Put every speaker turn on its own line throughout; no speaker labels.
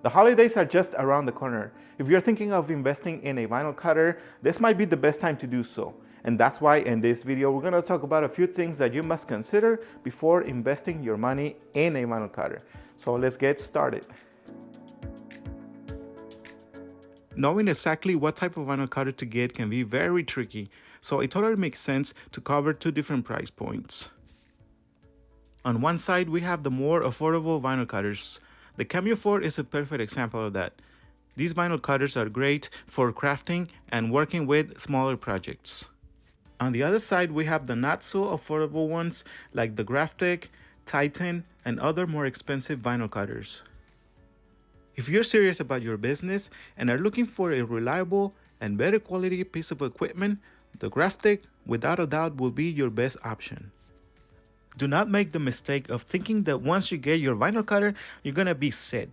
The holidays are just around the corner. If you're thinking of investing in a vinyl cutter, this might be the best time to do so. And that's why in this video, we're gonna talk about a few things that you must consider before investing your money in a vinyl cutter. So let's get started. Knowing exactly what type of vinyl cutter to get can be very tricky, so it totally makes sense to cover two different price points. On one side, we have the more affordable vinyl cutters. The Cameo 4 is a perfect example of that. These vinyl cutters are great for crafting and working with smaller projects. On the other side, we have the not so affordable ones like the Graphic, Titan, and other more expensive vinyl cutters. If you're serious about your business and are looking for a reliable and better quality piece of equipment, the Graphic without a doubt will be your best option. Do not make the mistake of thinking that once you get your vinyl cutter, you're gonna be set.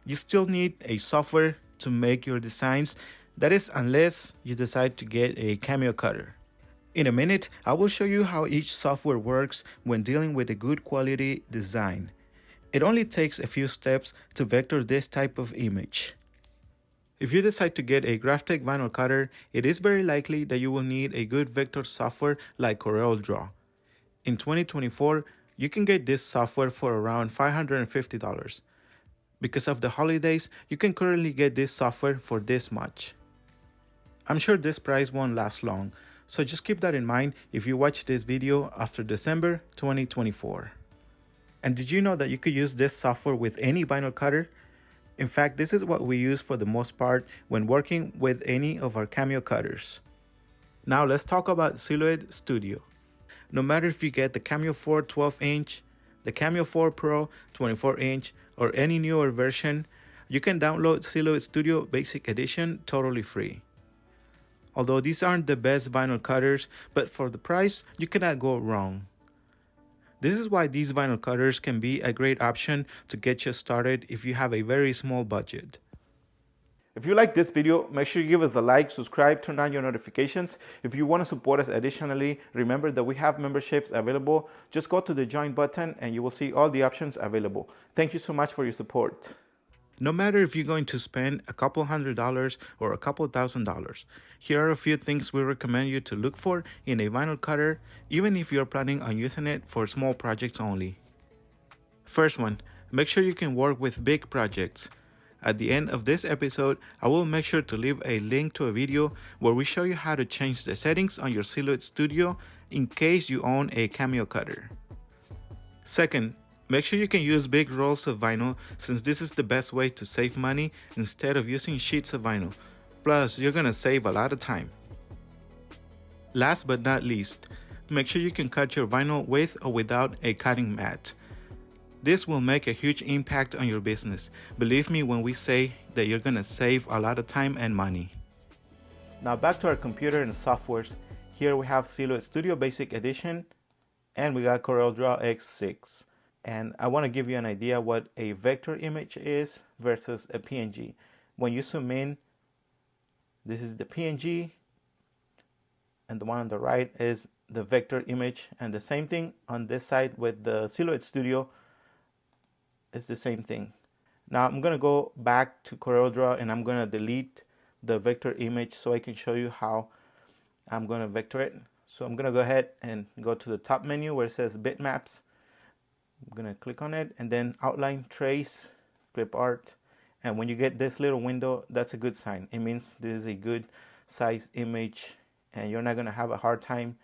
You still need a software to make your designs. That is, unless you decide to get a Cameo cutter. In a minute, I will show you how each software works when dealing with a good quality design. It only takes a few steps to vector this type of image. If you decide to get a Graphic vinyl cutter, it is very likely that you will need a good vector software like CorelDRAW. In 2024, you can get this software for around $550. Because of the holidays, you can currently get this software for this much. I'm sure this price won't last long, so just keep that in mind if you watch this video after December 2024. And did you know that you could use this software with any vinyl cutter? In fact, this is what we use for the most part when working with any of our Cameo cutters. Now let's talk about Silhouette Studio. No matter if you get the Cameo 4 12-inch, the Cameo 4 Pro 24-inch, or any newer version, you can download Silhouette Studio Basic Edition totally free. Although these aren't the best vinyl cutters, but for the price, you cannot go wrong. This is why these vinyl cutters can be a great option to get you started if you have a very small budget. If you like this video, make sure you give us a like, subscribe, turn on your notifications. If you want to support us additionally, remember that we have memberships available. Just go to the join button and you will see all the options available. Thank you so much for your support. No matter if you're going to spend a couple $100s or a couple $1,000s, here are a few things we recommend you to look for in a vinyl cutter, even if you're planning on using it for small projects only. First one, make sure you can work with big projects. At the end of this episode, I will make sure to leave a link to a video where we show you how to change the settings on your Silhouette Studio in case you own a Cameo cutter. Second, make sure you can use big rolls of vinyl since this is the best way to save money instead of using sheets of vinyl. Plus, you're gonna save a lot of time. Last but not least, make sure you can cut your vinyl with or without a cutting mat. This will make a huge impact on your business. Believe me when we say that you're gonna save a lot of time and money. Now back to our computer and softwares. Here we have Silhouette Studio Basic Edition and we got CorelDRAW X6. And I wanna give you an idea what a vector image is versus a PNG. When you zoom in, this is the PNG and the one on the right is the vector image, and the same thing on this side with the Silhouette Studio. It's the same thing. Now I'm gonna go back to CorelDRAW and I'm gonna delete the vector image so I can show you how I'm gonna vector it. So I'm gonna go ahead and go to the top menu where it says bitmaps. I'm gonna click on it and then outline, trace, clip art. And when you get this little window, that's a good sign. It means this is a good size image and you're not gonna have a hard time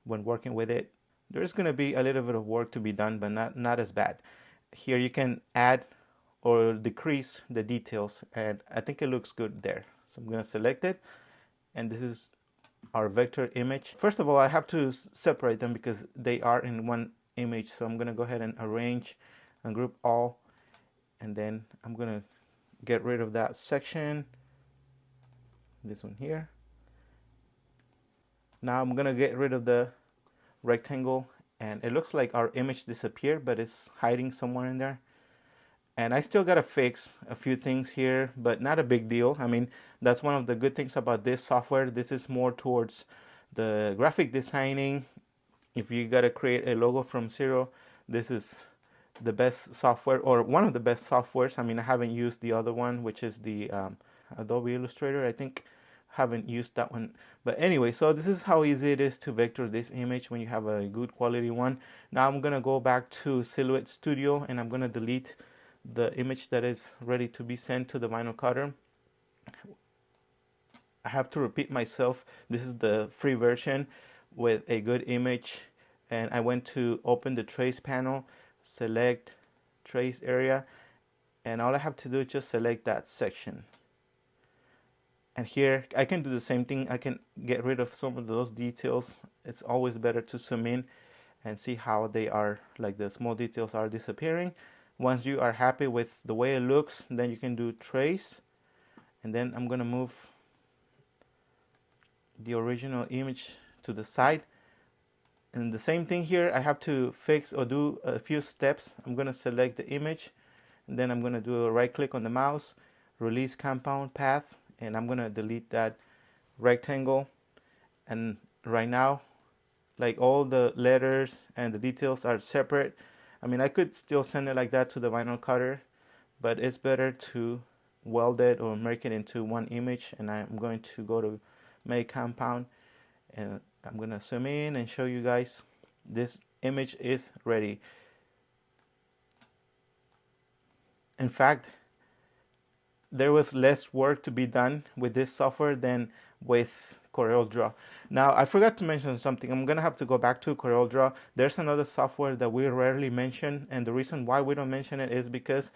when working with it. There's gonna be a little bit of work to be done, but not as bad. Here you can add or decrease the details and I think it looks good there. So I'm going to select it and this is our vector image. First of all, I have to separate them because they are in one image. So I'm going to go ahead and arrange and group all, and then I'm going to get rid of that section, this one here. Now I'm going to get rid of the rectangle. And it looks like our image disappeared, but it's hiding somewhere in there. And I still gotta fix a few things here, but not a big deal. I mean, that's one of the good things about this software. This is more towards the graphic designing. If you gotta create a logo from zero, this is the best software, or one of the best softwares. I mean, I haven't used the other one, which is the Adobe Illustrator. I think haven't used that one. But anyway, so this is how easy it is to vector this image when you have a good quality one. Now I'm gonna go back to Silhouette Studio and I'm gonna delete the image that is ready to be sent to the vinyl cutter. I have to repeat myself. This is the free version with a good image, and I went to open the trace panel, select trace area, and all I have to do is just select that section. And here I can do the same thing. I can get rid of some of those details. It's always better to zoom in and see how they are, like the small details are disappearing. Once you are happy with the way it looks, then you can do trace, and then I'm gonna move the original image to the side. And the same thing here, I have to fix or do a few steps. I'm gonna select the image, and then I'm gonna do a right click on the mouse, release compound path, and I'm gonna delete that rectangle. And right now, like, all the letters and the details are separate. I mean, I could still send it like that to the vinyl cutter, but it's better to weld it or make it into one image. And I'm going to go to make compound, and I'm gonna zoom in and show you guys this image is ready. In fact, there was less work to be done with this software than with CorelDRAW. Now, I forgot to mention something. I'm gonna have to go back to CorelDRAW. There's another software that we rarely mention, and the reason why we don't mention it is because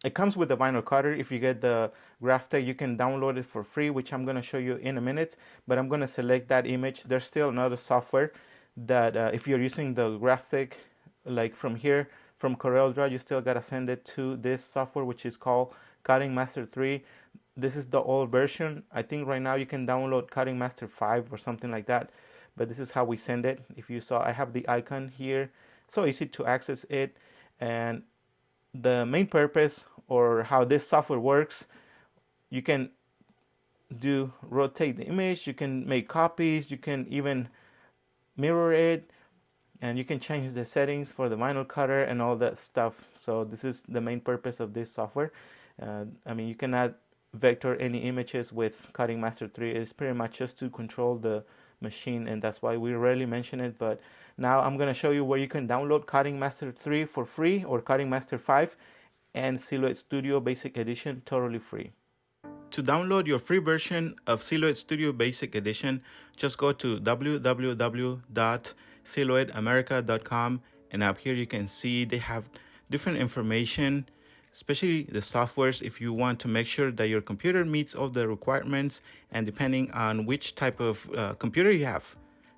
it comes with the vinyl cutter. If you get the Graphtec, you can download it for free, which I'm gonna show you in a minute. But I'm gonna select that image. There's still another software that if you're using the Graphtec, like from here, from CorelDRAW, you still gotta send it to this software, which is called Cutting Master 3. This is the old version. I think right now you can download Cutting Master 5 or something like that, but this is how we send it. If you saw, I have the icon here, so easy to access it. And the main purpose, or how this software works, you can rotate the image, you can make copies, you can even mirror it, and you can change the settings for the vinyl cutter and all that stuff. So this is the main purpose of this software. I mean, you cannot vector any images with Cutting Master 3. It's pretty much just to control the machine, and that's why we rarely mention it. But now I'm going to show you where you can download Cutting Master 3 for free, or Cutting Master 5 and Silhouette Studio Basic Edition totally free. To download your free version of Silhouette Studio Basic Edition, just go to www.silhouetteamerica.com, and up here you can see they have different information, especially the softwares, if you want to make sure that your computer meets all the requirements, and depending on which type of computer you have.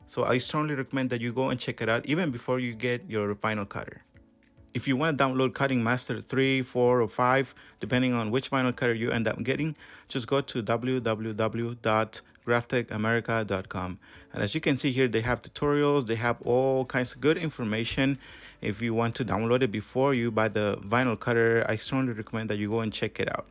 So I strongly recommend that you go and check it out even before you get your vinyl cutter. If you want to download Cutting Master 3, 4, or 5, depending on which vinyl cutter you end up getting, just go to www.graphtecamerica.com. And as you can see here, they have tutorials, they have all kinds of good information. If you want to download it before you buy the vinyl cutter, I strongly recommend that you go and check it out.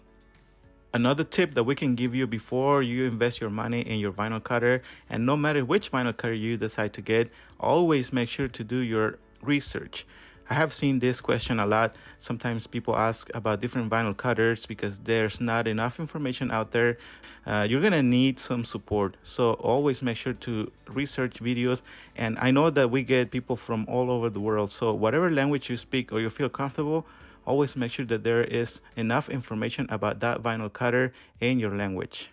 Another tip that we can give you before you invest your money in your vinyl cutter, and no matter which vinyl cutter you decide to get, always make sure to do your research. I have seen this question a lot. Sometimes people ask about different vinyl cutters because there's not enough information out there. You're gonna need some support, so always make sure to research videos. And I know that we get people from all over the world, so whatever language you speak or you feel comfortable, always make sure that there is enough information about that vinyl cutter in your language.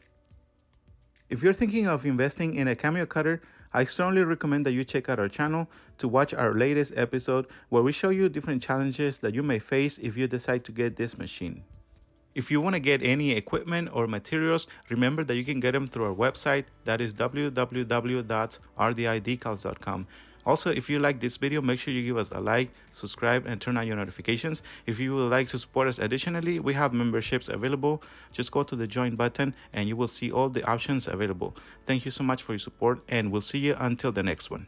If you're thinking of investing in a Cameo cutter, I strongly recommend that you check out our channel to watch our latest episode where we show you different challenges that you may face if you decide to get this machine. If you want to get any equipment or materials, remember that you can get them through our website, that is www.rdidecals.com. Also, if you like this video, make sure you give us a like, subscribe, and turn on your notifications. If you would like to support us additionally, we have memberships available. Just go to the join button and you will see all the options available. Thank you so much for your support, and we'll see you until the next one.